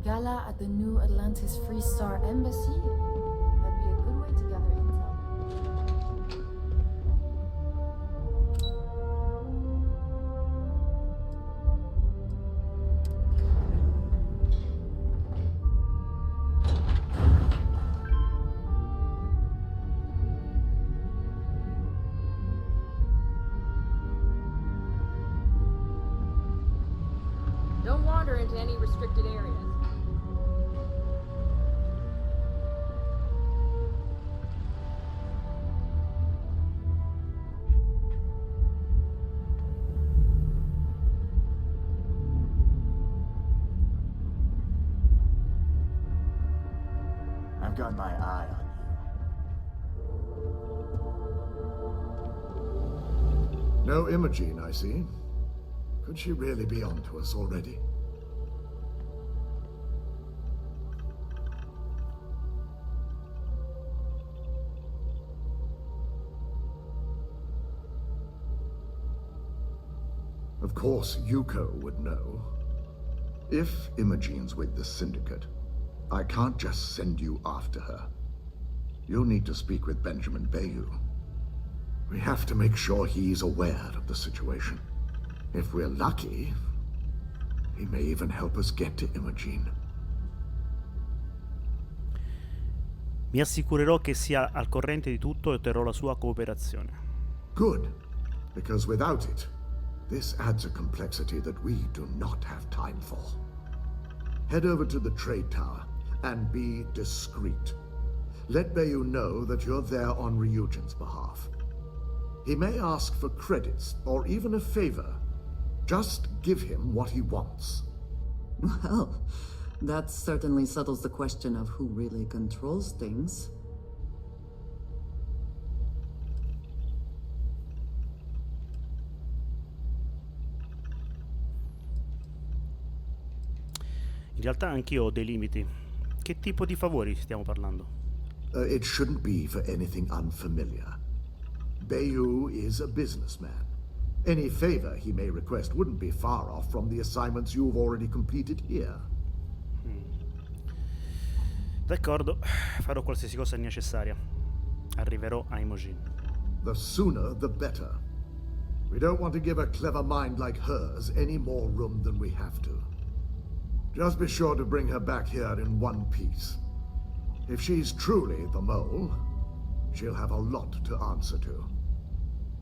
gala at the new Atlantis Free Star Embassy? That'd be a good way to gather intel. Don't wander into any restricted areas. I've got my eye on you. No Imogene, I see. Could she really be onto us already? Of course, Yuko would know. If Imogene's with the Syndicate, I can't just send you after her. You'll need to speak with Benjamin Bayou. We have to make sure he's aware of the situation. If we're lucky, he may even help us get to Imogene. Mi assicurerò che sia al corrente di tutto e otterrò la sua cooperazione. Good, because without it, this adds a complexity that we do not have time for. Head over to the trade tower and be discreet. Let Bayou know that you're there on Ryujin's behalf. He may ask for credits or even a favor. Just give him what he wants. Well, that certainly settles the question of who really controls things. In realtà anch'io ho dei limiti. Che tipo di favori stiamo parlando? It shouldn't be for anything unfamiliar. Bayou is a businessman. Any favor he may request wouldn't be far off from the assignments you've already completed here. D'accordo, farò qualsiasi cosa necessaria. Arriverò a Imogene. The sooner, the better. We don't want to give a clever mind like hers any more room than we have to. Just be sure to bring her back here in one piece. If she's truly the mole, she'll have a lot to answer to.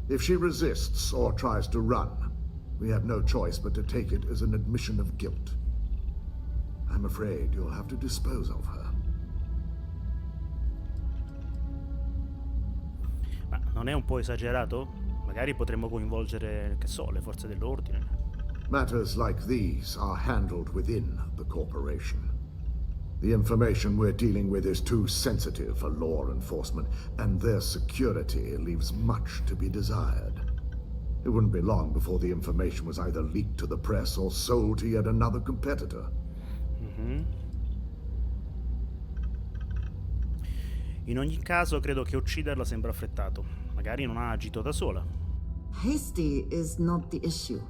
If she resists or tries to run, we have no choice but to take it as an admission of guilt. I'm afraid you'll have to dispose of her. Ma non è un po' esagerato? Magari potremmo coinvolgere, che so, le forze dell'ordine. Matters like these are handled within the corporation. The information we're dealing with is too sensitive for law enforcement, and their security leaves much to be desired. It wouldn't be long before the information was either leaked to the press or sold to yet another competitor. In ogni caso, credo che ucciderla sembra affrettato. Magari non ha agito da sola. Hasty is not the issue.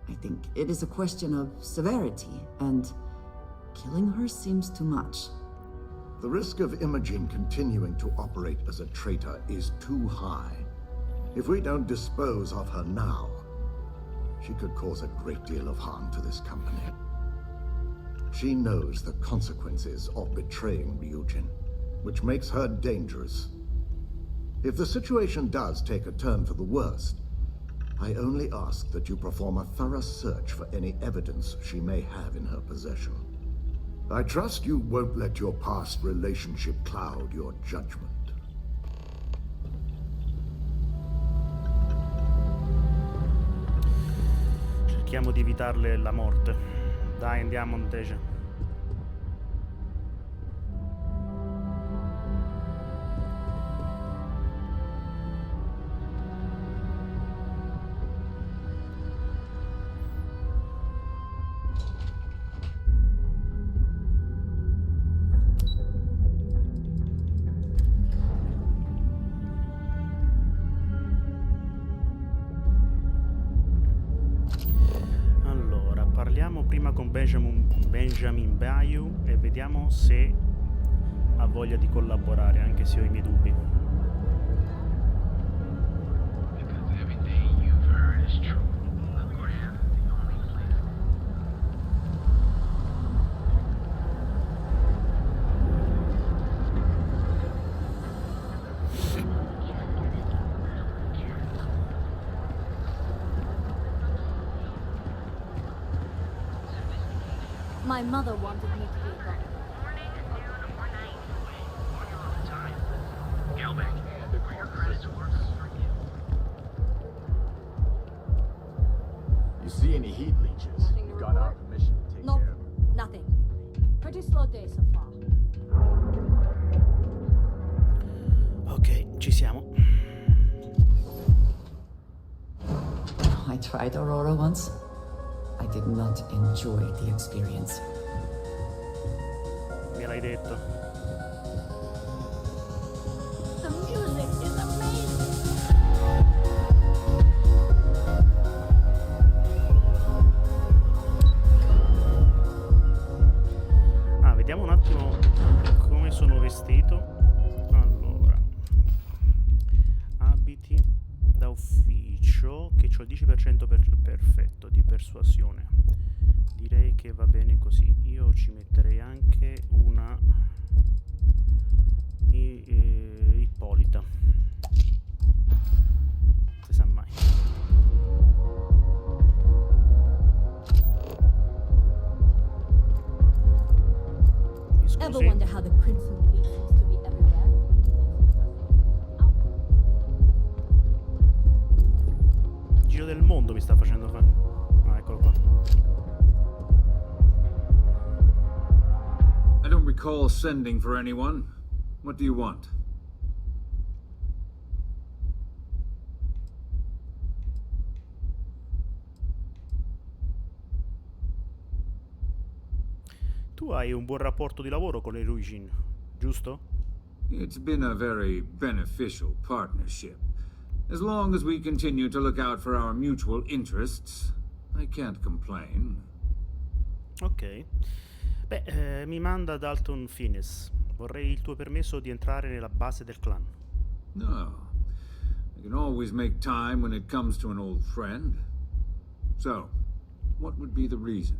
I think it is a question of severity, and killing her seems too much. The risk of Imogene continuing to operate as a traitor is too high. If we don't dispose of her now, she could cause a great deal of harm to this company. She knows the consequences of betraying Ryujin, which makes her dangerous. If the situation does take a turn for the worst, I only ask that you perform a thorough search for any evidence she may have in her possession. I trust you won't let your past relationship cloud your judgment. Cerchiamo di evitarle la morte. Dai, andiamo, Monteja. Parliamo prima con Benjamin Bayou e vediamo se ha voglia di collaborare, anche se ho i miei dubbi. My mother wanted me to be a doctor. You see any heat leeches? Nothing to You got our report. permission to take Nope, care of them. nothing. Pretty slow day so far. Ok, ci siamo. I tried Aurora once. I did not enjoy the experience. Me l'hai detto. The music is amazing. Ah, vediamo un attimo come sono vestito. Allora, abiti da ufficio, che c'ho il 10% perfetto di persuasione. Direi che va bene così. Io ci metterei anche una Ippolita. Si sa mai. Mi Ever scusi? wonder how the Crimson Queen seems to be everywhere? Giro del mondo mi sta facendo fare. Ah, eccolo qua. I don't recall sending for anyone. What do you want? Tu hai un buon rapporto di lavoro con le Ruijin, giusto? It's been a very beneficial partnership. As long as we continue to look out for our mutual interests, I can't complain. Ok. Beh, mi manda Dalton Finis. Vorrei il tuo permesso di entrare nella base del clan. No. I can always make time when it comes to an old friend. So, what would be the reason?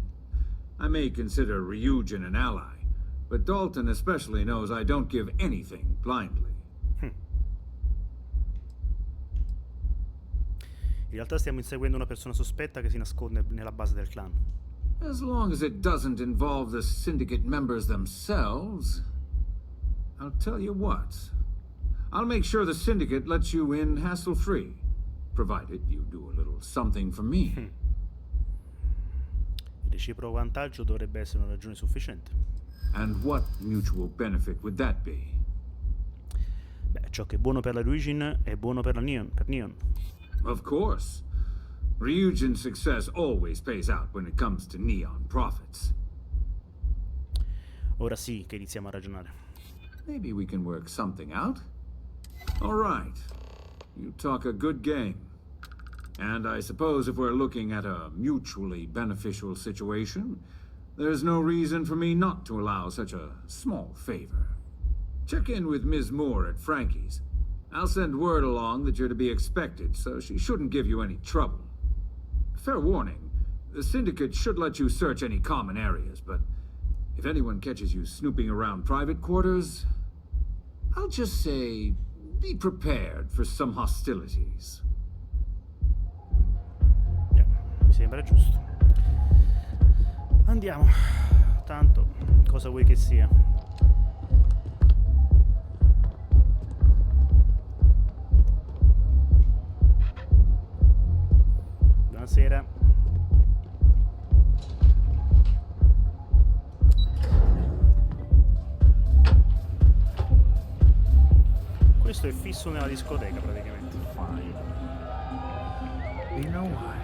I may consider Ryujin an ally, but Dalton especially knows I don't give anything blindly. In realtà stiamo inseguendo una persona sospetta che si nasconde nella base del clan. As long as it doesn't involve the syndicate members themselves, I'll tell you what. I'll make sure the syndicate lets you in hassle-free, provided you do a little something for me. Il reciproco vantaggio dovrebbe essere una ragione sufficiente. And what mutual benefit would that be? Beh, ciò che è buono per la Ruijin è buono per la Neon, per Neon. Of course. Ryujin's success always pays out when it comes to Neon profits. Ora sì che iniziamo a ragionare. Maybe we can work something out? All right. You talk a good game. And I suppose if we're looking at a mutually beneficial situation, there's no reason for me not to allow such a small favor. Check in with Ms. Moore at Frankie's. I'll send word along that you're to be expected, so she shouldn't give you any trouble. Fair warning, the Syndicate should let you search any common areas, but if anyone catches you snooping around private quarters, I'll just say, be prepared for some hostilities. Mi sembra giusto. Andiamo. Tanto, cosa vuoi che sia? Buonasera. Questo è fisso nella discoteca praticamente. Fine. You know why?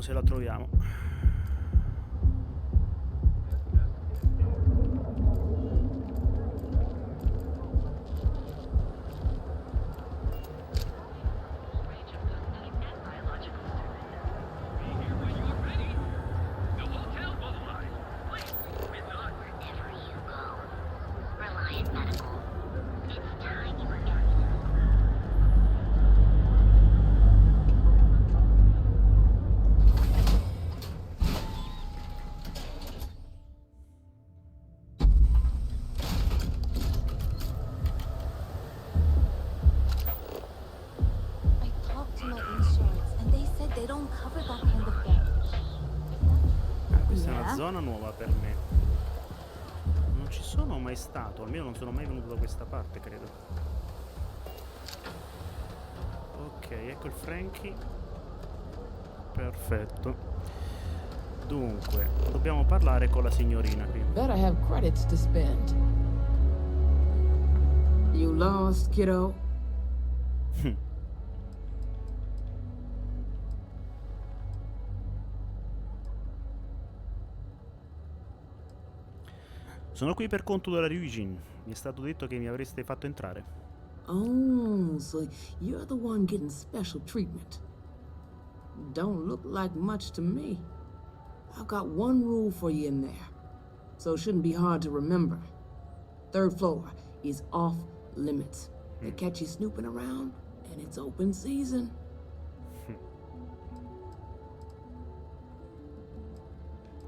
Vediamo se la troviamo. Zona nuova per me. Non ci sono mai stato, almeno non sono mai venuto da questa parte, credo. Ok, ecco il Frankie. Perfetto. Dunque, dobbiamo parlare con la signorina qui. Better have credits to spend. You lost, kiddo? Sono qui per conto della Imogene. Mi è stato detto che mi avreste fatto entrare. Oh, so you're the one getting special treatment. Don't look like much to me. I've got one rule for you in there, so it shouldn't be hard to remember. 3rd floor is off limits. They catch you snooping around, and it's open season.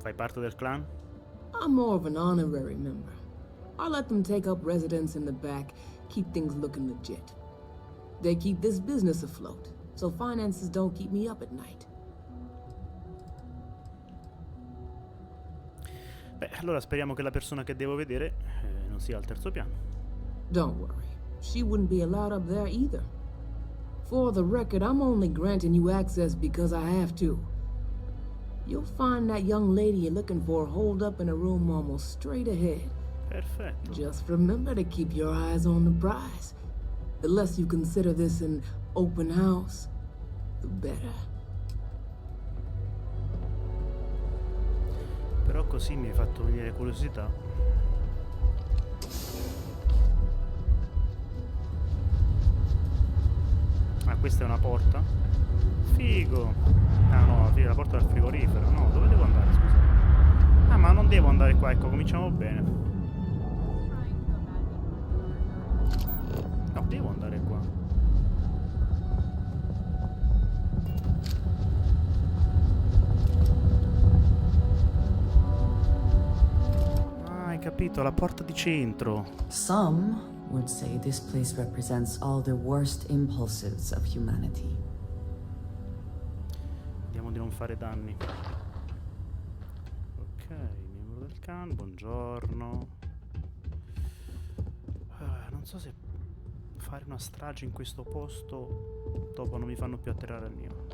Fai parte del clan? I'm more of an honorary member. I let them take up residence in the back, keep things looking legit. They keep this business afloat, so finances don't keep me up at night. Beh, allora speriamo che la persona che devo vedere non sia al 3° piano. Don't worry. She wouldn't be allowed up there either. For the record, I'm only granting you access because I have to. You'll find that young lady you're looking for holed up in a room almost straight ahead. Perfetto. Just remember to keep your eyes on the prize. The less you consider this an open house, the better. Però così mi hai fatto venire curiosità. Ah, questa è una porta? Figo! Ah no, la porta del frigorifero. No, dove devo andare, scusa? Ah, ma non devo andare qua, ecco, cominciamo bene. No, devo andare qua. Ah, hai capito, la porta di centro. Some would say this place represents all the worst impulses of humanity. Vediamo di non fare danni. Ok, membro del clan, buongiorno. Non so se fare una strage in questo posto dopo non mi fanno più atterrare al mio.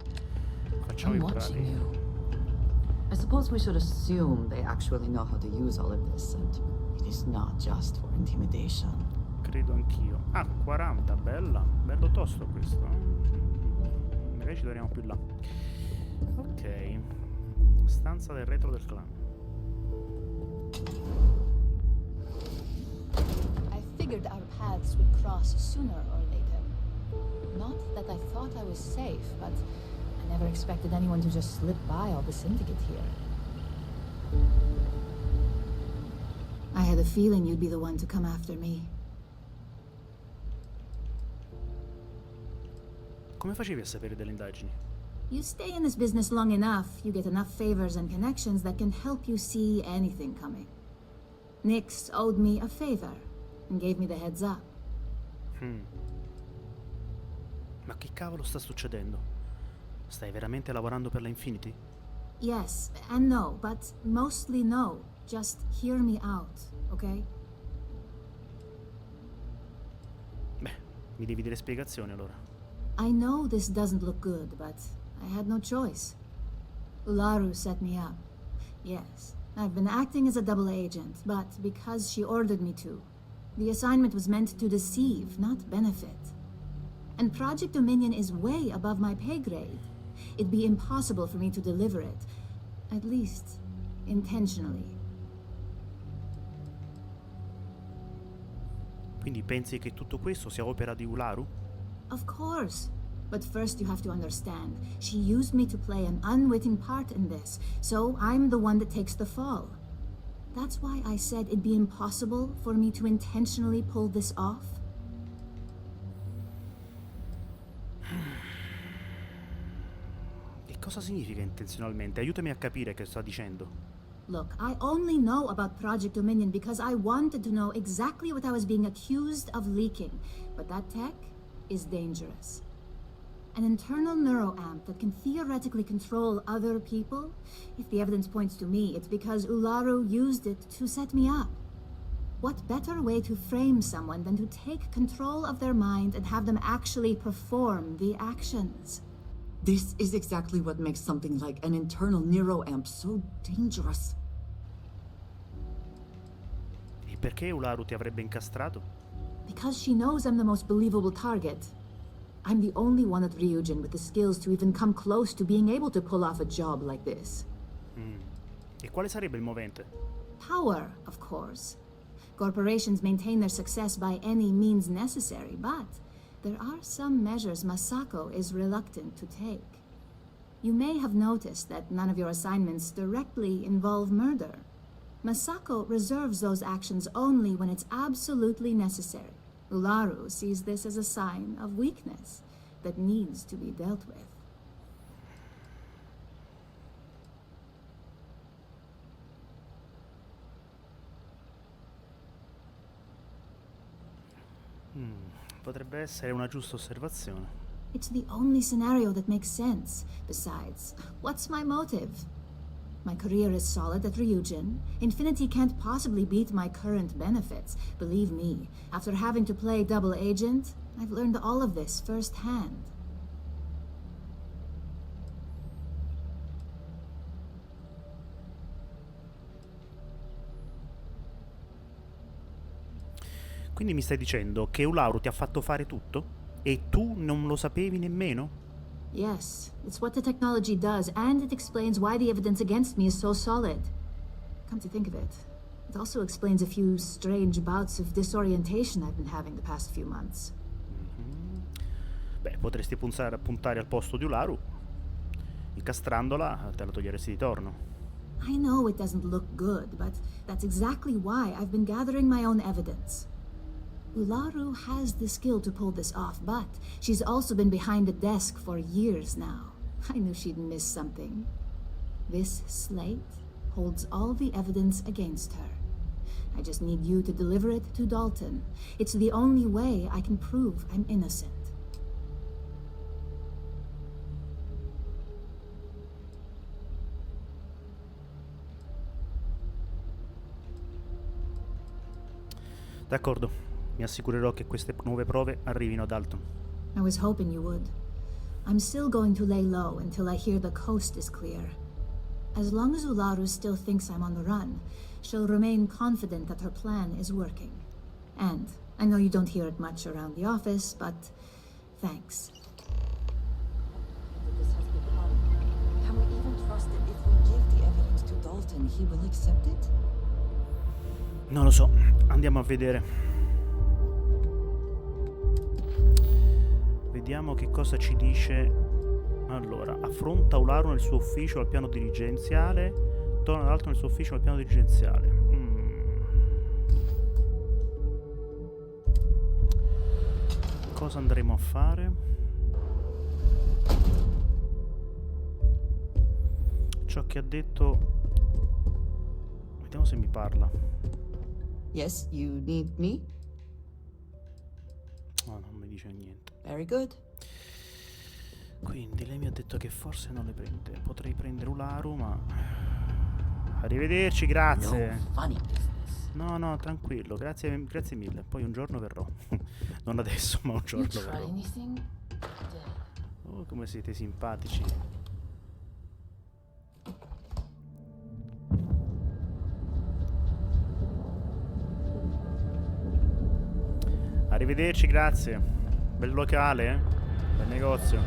Facciamo I'm i watching bravi. you. I suppose we should assume they actually know how to use all of this, and it is not just for intimidation. Credo anch'io. Ah, 40, bella. Bello tosto questo. Magari ci torniamo più là. Ok. Stanza del retro del clan. I figured our paths would cross sooner or later. Not that I thought I was safe, but I never expected anyone to just slip by all the syndicate here. I had a feeling you'd be the one to come after me. Come facevi a sapere delle indagini? You stay in this business long enough, you get enough favors and connections that can help you see anything coming. Nix owed me a favor and gave me the heads up. Ma che cavolo sta succedendo? Stai veramente lavorando per la Infinity? Yes and no, but mostly no. Just hear me out, okay? Beh, mi devi dare spiegazioni allora. I know this doesn't look good, but I had no choice. Ularu set me up. Yes, I've been acting as a double agent, but because she ordered me to. The assignment was meant to deceive, not benefit. And Project Dominion is way above my pay grade. it'd be impossible for me to deliver it. At least, intentionally. Quindi pensi che tutto questo sia opera di Ularu? Of course. But first you have to understand, she used me to play an unwitting part in this, so I'm the one that takes the fall. That's why I said it'd be impossible for me to intentionally pull this off. Che cosa significa intenzionalmente? Aiutami a capire che sta dicendo. Look, I only know about Project Dominion because I wanted to know exactly what I was being accused of leaking. But that tech is dangerous. An internal neuroamp that can theoretically control other people? If the evidence points to me, it's because Ularu used it to set me up. What better way to frame someone than to take control of their mind and have them actually perform the actions? This is exactly what makes something like an internal neuroamp so dangerous. E perché Ularu ti avrebbe incastrato? Because she knows I'm the most believable target. I'm the only one at Ryujin with the skills to even come close to being able to pull off a job like this. E quale sarebbe il movente? Power, of course. Corporations maintain their success by any means necessary, but there are some measures Masako is reluctant to take. You may have noticed that none of your assignments directly involve murder. Masako reserves those actions only when it's absolutely necessary. Ularu sees this as a sign of weakness that needs to be dealt with. Potrebbe essere una giusta osservazione. It's the only scenario that makes sense. Besides, what's my motive? My career is solid at Ryujin. Infinity can't possibly beat my current benefits. Believe me, after having to play double agent, I've learned all of this firsthand. Quindi mi stai dicendo che Ularu ti ha fatto fare tutto? E tu non lo sapevi nemmeno? Yes, it's what the technology does, and it explains why the evidence against me is so solid. Come to think of it, it also explains a few strange bouts of disorientation I've been having the past few months. Beh, potresti puntare al posto di Ularu. Incastrandola te la toglieresti di torno. I know it doesn't look good, but that's exactly why I've been gathering my own evidence. Ularu has the skill to pull this off, but she's also been behind the desk for years now. I knew she'd miss something. This slate holds all the evidence against her. I just need you to deliver it to Dalton. It's the only way I can prove I'm innocent. D'accordo, mi assicurerò che queste nuove prove arrivino a Dalton. I was hoping you would. I'm still going to lay low until I hear the coast is clear. As long as Ularu still thinks I'm on the run, she'll remain confident that her plan is working. And I know you don't hear it much around the office, but thanks. This has become. Can we even trust that if we give the evidence to Dalton, he will accept it? Non lo so, andiamo a vedere. Vediamo che cosa ci dice. Allora, affronta Ularu nel suo ufficio al piano dirigenziale. Torna Dalton nel suo ufficio al piano dirigenziale. Cosa andremo a fare? Ciò che ha detto. Vediamo se mi parla. Yes, you need me? No, non mi dice niente. Very good. Quindi lei mi ha detto che forse non le prende. Potrei prendere Ularu, ma... Arrivederci, grazie. No funny business. No, tranquillo, grazie mille. Poi un giorno verrò. Non adesso, ma un giorno verrò. Oh, come siete simpatici. Arrivederci, grazie. Bel locale, eh? Bel negozio.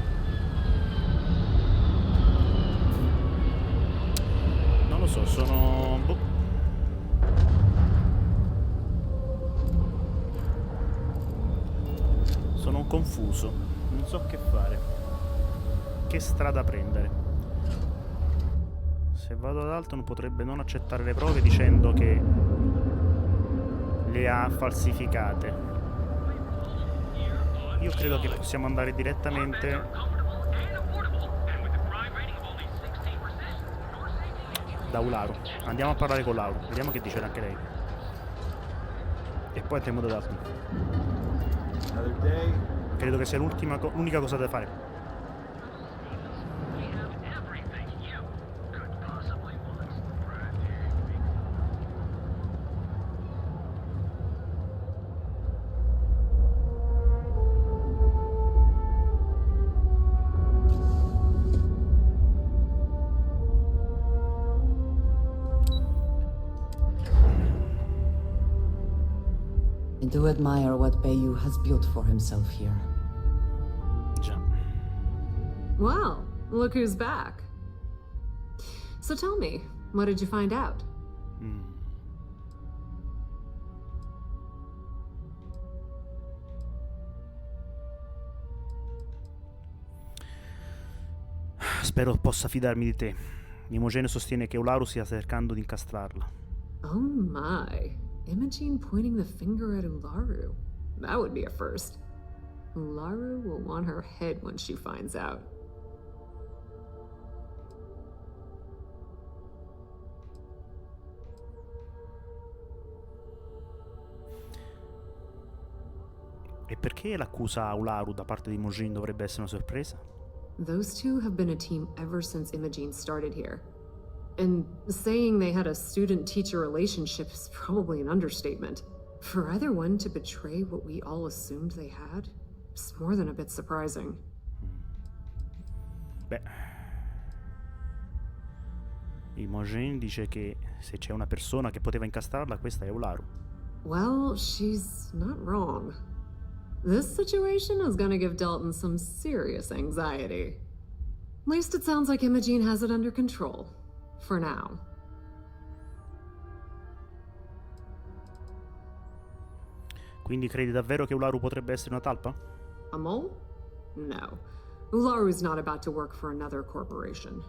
lo so, sono... boh. Sono confuso. Non so che fare. Che strada prendere. Se vado ad Dalton potrebbe non accettare le prove dicendo che le ha falsificate. Io credo che possiamo andare direttamente da Ularu. Andiamo a parlare con Ularu. Vediamo che dice anche lei. E poi andiamo da Dalton. Credo che sia l'unica cosa da fare. I do admire what Bayu has built for himself here. Già. Well, look who's back. So tell me, what did you find out? Spero possa fidarmi di te. Imogene sostiene che Ularu stia cercando di incastrarla. Oh my. Imogene pointing the finger at Ularu. That would be a first. Ularu will want her head when she finds out. E perché l'accusa a Ularu da parte di Imogene dovrebbe essere una sorpresa? Those two have been a team ever since Imogene started here. And saying they had a student-teacher relationship is probably an understatement. For either one to betray what we all assumed they had, it's more than a bit surprising. Beh, Imogene dice che se c'è una persona che poteva incastrarla, questa è Ularu. Well, she's not wrong. This situation is gonna give Dalton some serious anxiety. At least it sounds like Imogene has it under control. For now. Quindi credi davvero che Ularu potrebbe essere una talpa? A mole? No. Ularu's not about to work for another corporation.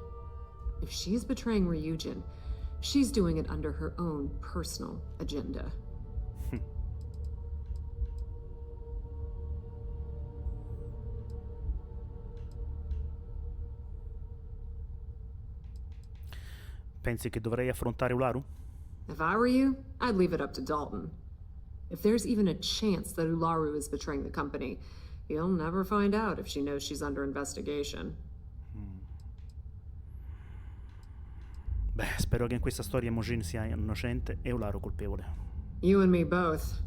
If she's betraying Ryujin, she's doing it under her own personal agenda. Pensi che dovrei affrontare Ularu? If I were you, I'd leave it up to Dalton. If there's even a chance that Ularu is betraying the company, he'll never find out if she knows she's under investigation. Beh, spero che in questa storia Imogene sia innocente e Ularu colpevole. You and me both.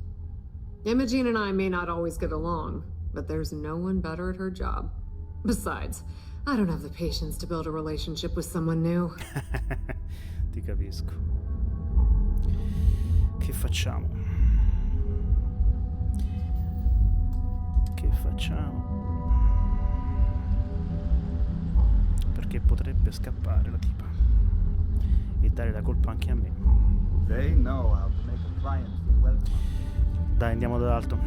Imogene and I may not always get along, but there's no one better at her job. Besides, I don't have the patience to build a relationship with someone new. Ti capisco. Che facciamo? Che facciamo? Perché potrebbe scappare la tipa e dare la colpa anche a me. Dai, andiamo da Dalton.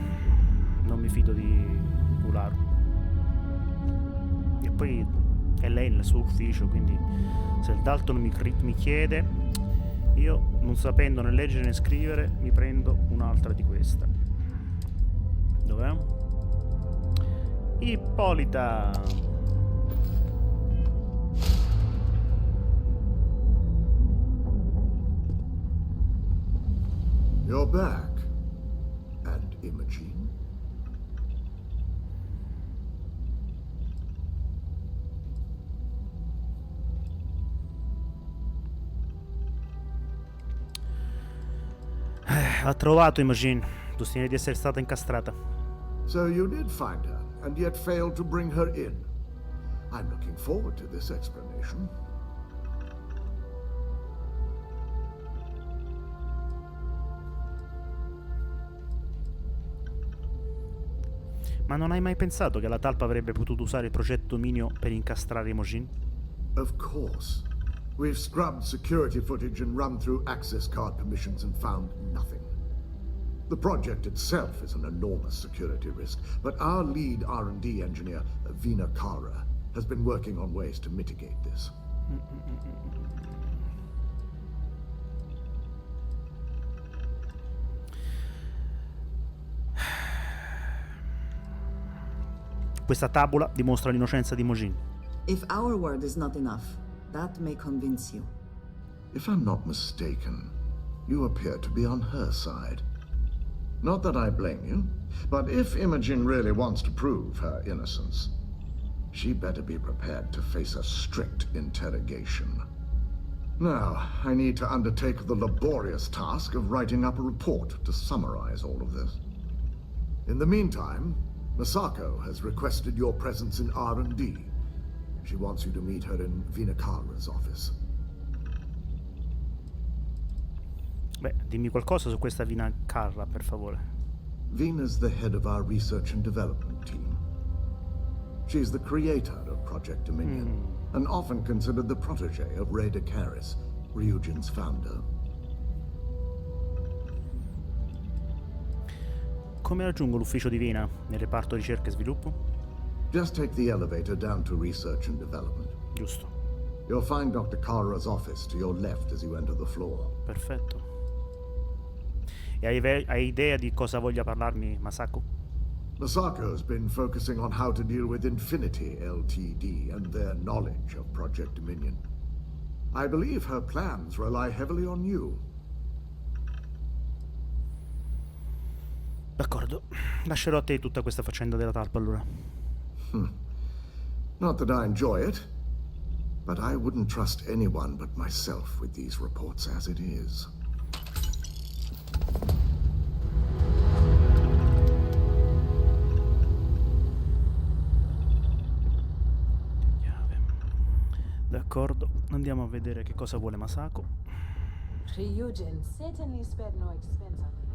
Non mi fido di Ularu. E poi è lei nel suo ufficio, quindi se il Dalton mi chiede, io non sapendo né leggere né scrivere mi prendo un'altra di questa. Dov'è? Ippolita. You're back. And Imogene? Ha trovato Imogene. Sostiene di essere stata incastrata. So you did find her, and yet failed to bring her in. I'm looking forward to this explanation. Ma non hai mai pensato che la talpa avrebbe potuto usare il progetto Minio per incastrare Imogene? Of course. We've scrubbed security footage and run through access card permissions and found nothing. The project itself is an enormous security risk, but our lead R&D engineer, Vina Kara, has been working on ways to mitigate this. Questa tavola dimostra l'innocenza di Imogene. If our word is not enough, that may convince you. If I'm not mistaken, you appear to be on her side. Not that I blame you, but if Imogen really wants to prove her innocence, she better be prepared to face a strict interrogation. Now, I need to undertake the laborious task of writing up a report to summarize all of this. In the meantime, Masako has requested your presence in R&D. She wants you to meet her in Vinakara's office. Beh, dimmi qualcosa su questa Vinakara, per favore. Vina's the head of our research and development team. She's the creator of Project Dominion, and often considered the protege of Ray DeCaris, Ryujin's founder. Come raggiungo l'ufficio di Vina nel reparto ricerca e sviluppo? Just take the elevator down to research and development. Giusto. You'll find Dr. Kara's office to your left as you enter the floor. Perfetto. E hai idea di cosa voglia parlarmi Masako? Masako's been focusing on how to deal with Infinity Ltd. And their knowledge of Project Dominion. I believe her plans rely heavily on you. D'accordo. Lascerò a te tutta questa faccenda della talpa allora. Not that I enjoy it, but I wouldn't trust anyone but myself with these reports as it is. D'accordo, andiamo a vedere che cosa vuole Masako. Ryujin certainly spared no expense on